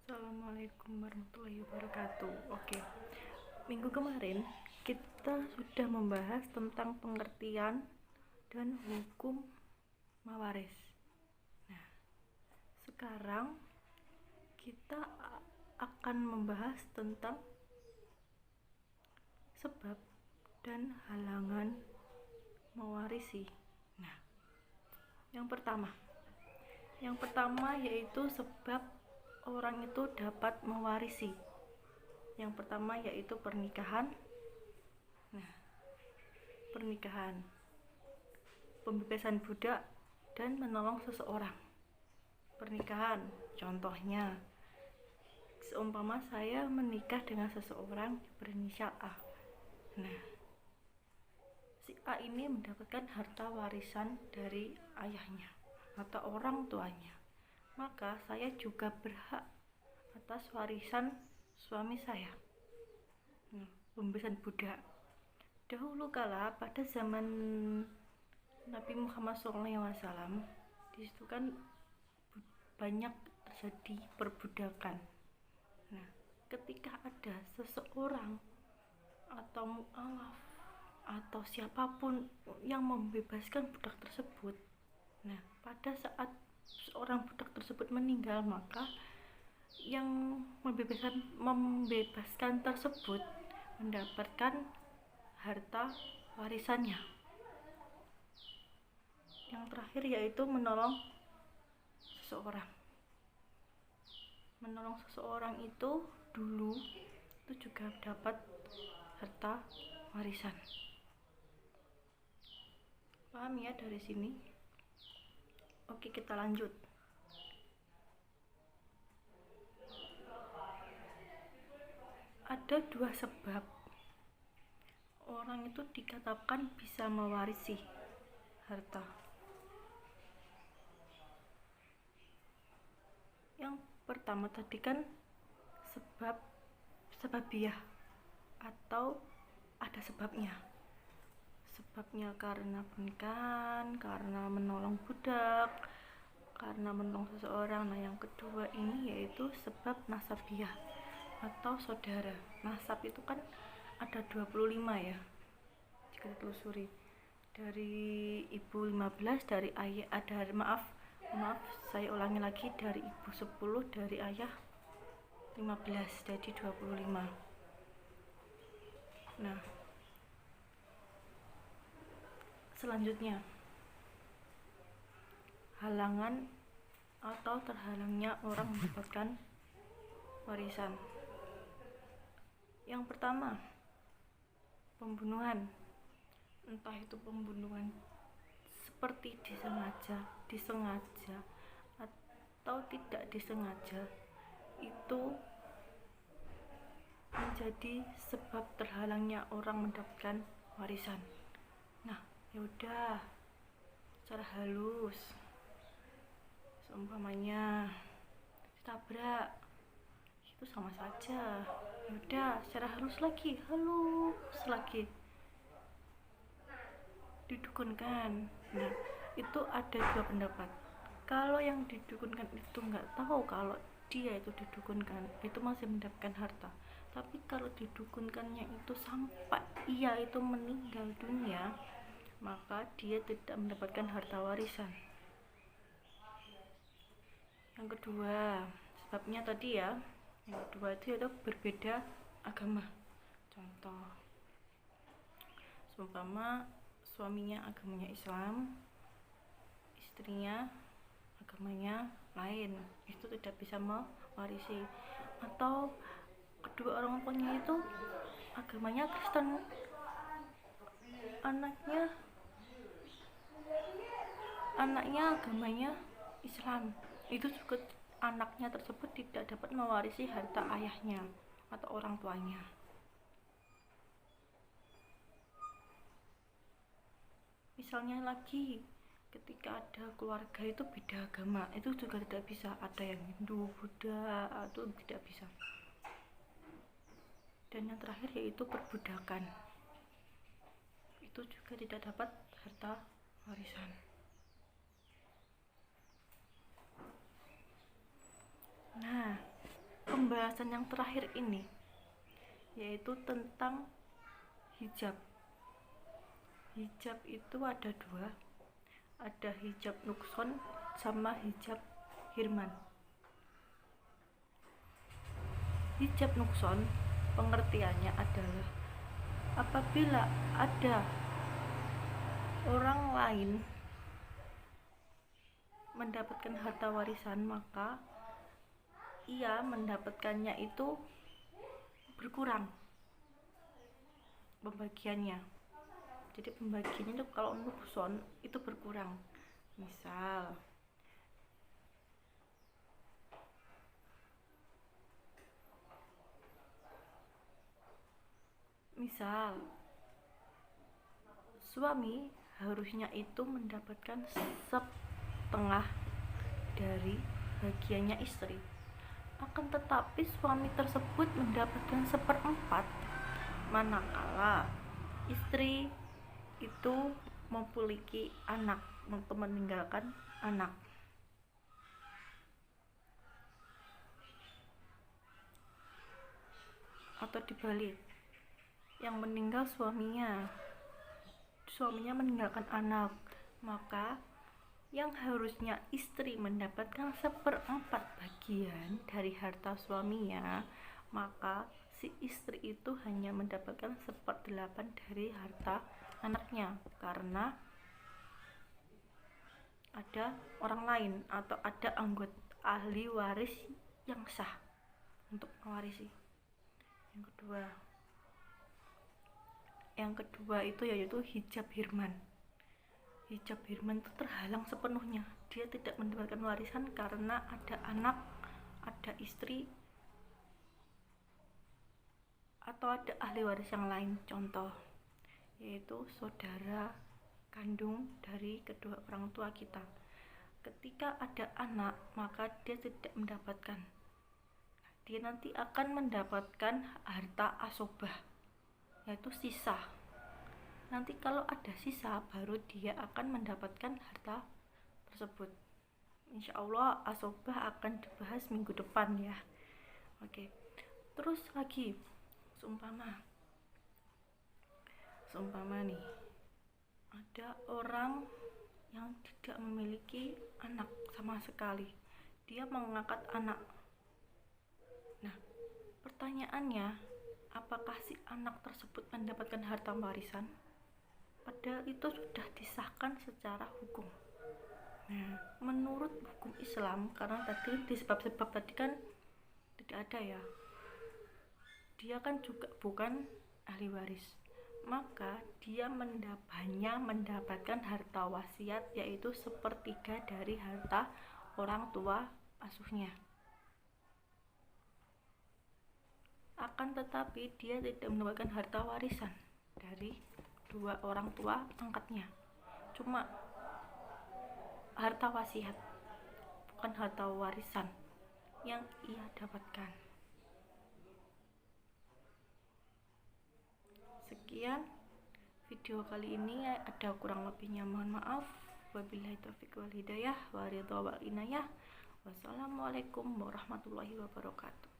Assalamualaikum warahmatullahi wabarakatuh. Oke, minggu kemarin kita sudah membahas tentang pengertian dan hukum mawaris. Nah, sekarang kita akan membahas tentang sebab dan halangan mewarisi. Nah, yang pertama yaitu sebab orang itu dapat mewarisi. Yang pertama yaitu pernikahan. Nah, pernikahan, pembebasan budak dan menolong seseorang. Pernikahan, contohnya seumpama saya menikah dengan seseorang berinisial A. Nah, si A ini mendapatkan harta warisan dari ayahnya atau orang tuanya, maka saya juga berhak atas warisan suami saya. Pembebasan budak. Dahulu kala pada zaman Nabi Muhammad SAW, di situ kan banyak terjadi perbudakan. Nah, ketika ada seseorang atau mu'alaf atau siapapun yang membebaskan budak tersebut, nah pada saat seorang budak tersebut meninggal, maka yang membebaskan tersebut mendapatkan harta warisannya. Yang terakhir yaitu menolong seseorang. Menolong seseorang itu dulu itu juga dapat harta warisan. Paham ya dari sini? Oke, kita lanjut. Ada dua sebab orang itu dikatakan bisa mewarisi harta. Yang pertama tadi kan sebabiah atau ada sebabnya. Sebabnya karena pernikahan, karena menolong budak, karena menolong seseorang. Nah, yang kedua ini yaitu sebab nasabiah atau saudara. Nasab itu kan ada 25 ya, jika ditelusuri. Dari ibu 15, dari ayah ada maaf saya ulangi lagi, dari ibu 10, dari ayah 15, jadi 25. Nah, selanjutnya halangan atau terhalangnya orang mendapatkan warisan. Yang pertama, pembunuhan. Entah itu pembunuhan seperti disengaja atau tidak disengaja, itu menjadi sebab terhalangnya orang mendapatkan warisan. Nah, yaudah, secara halus, seumpamanya ditabrak, itu sama saja. Yaudah, secara halus lagi didukunkan. Nah, itu ada dua pendapat. Kalau yang didukunkan itu nggak tahu kalau dia itu didukunkan, itu masih mendapatkan harta. Tapi kalau didukunkannya itu sampai ia itu meninggal dunia, maka dia tidak mendapatkan harta warisan. Yang kedua, sebabnya tadi ya, yang kedua itu yaitu berbeda agama. Contoh, seumpama suaminya agamanya Islam, istrinya agamanya lain, itu tidak bisa mewarisi. Atau kedua orang tuanya itu agamanya Kristen, anaknya agamanya Islam, itu juga anaknya tersebut tidak dapat mewarisi harta ayahnya atau orang tuanya. Misalnya lagi, ketika ada keluarga itu beda agama, itu juga tidak bisa. Ada yang Hindu, Buddha, itu tidak bisa. Dan yang terakhir yaitu perbudakan, itu juga tidak dapat harta warisan. Nah, pembahasan yang terakhir ini, yaitu tentang hijab. Hijab itu ada dua, ada hijab nukson sama hijab hirman. Hijab nukson pengertiannya adalah apabila ada orang lain mendapatkan harta warisan, maka ia mendapatkannya itu berkurang pembagiannya. Jadi pembagiannya itu kalau nukson itu berkurang. Misal suami harusnya itu mendapatkan setengah dari bagiannya istri, akan tetapi suami tersebut mendapatkan 1/4 manakala istri itu memiliki anak atau meninggalkan anak. Atau dibalik, yang meninggal suaminya meninggalkan anak, maka yang harusnya istri mendapatkan 1/4 bagian dari harta suaminya, maka si istri itu hanya mendapatkan 1/8 dari harta anaknya, karena ada orang lain atau ada anggota ahli waris yang sah untuk mewarisi. Yang kedua itu yaitu hijab hirman. Hijab hirman itu terhalang sepenuhnya, dia tidak mendapatkan warisan karena ada anak, ada istri, atau ada ahli waris yang lain. Contoh yaitu saudara kandung dari kedua orang tua kita. Ketika ada anak, maka dia tidak mendapatkan, dia nanti akan mendapatkan harta asobah, yaitu sisa. Nanti kalau ada sisa, baru dia akan mendapatkan harta tersebut. Insya Allah asobah akan dibahas minggu depan ya. Oke. Terus lagi, seumpama nih, ada orang yang tidak memiliki anak sama sekali, dia mengangkat anak. Nah, pertanyaannya, apakah si anak tersebut mendapatkan harta warisan? Padahal itu sudah disahkan secara hukum. Nah, menurut hukum Islam, karena tadi di sebab-sebab tadi kan tidak ada ya, dia kan juga bukan ahli waris, maka dia hanya mendapatkan harta wasiat, yaitu 1/3 dari harta orang tua asuhnya. Akan tetapi dia tidak mendapatkan harta warisan dari dua orang tua angkatnya, cuma harta wasiat, bukan harta warisan yang ia dapatkan. Sekian video kali ini, ada kurang lebihnya mohon maaf. Wabillahi taufiq wal hidayah wa ridha wal inayah. Wassalamualaikum warahmatullahi wabarakatuh.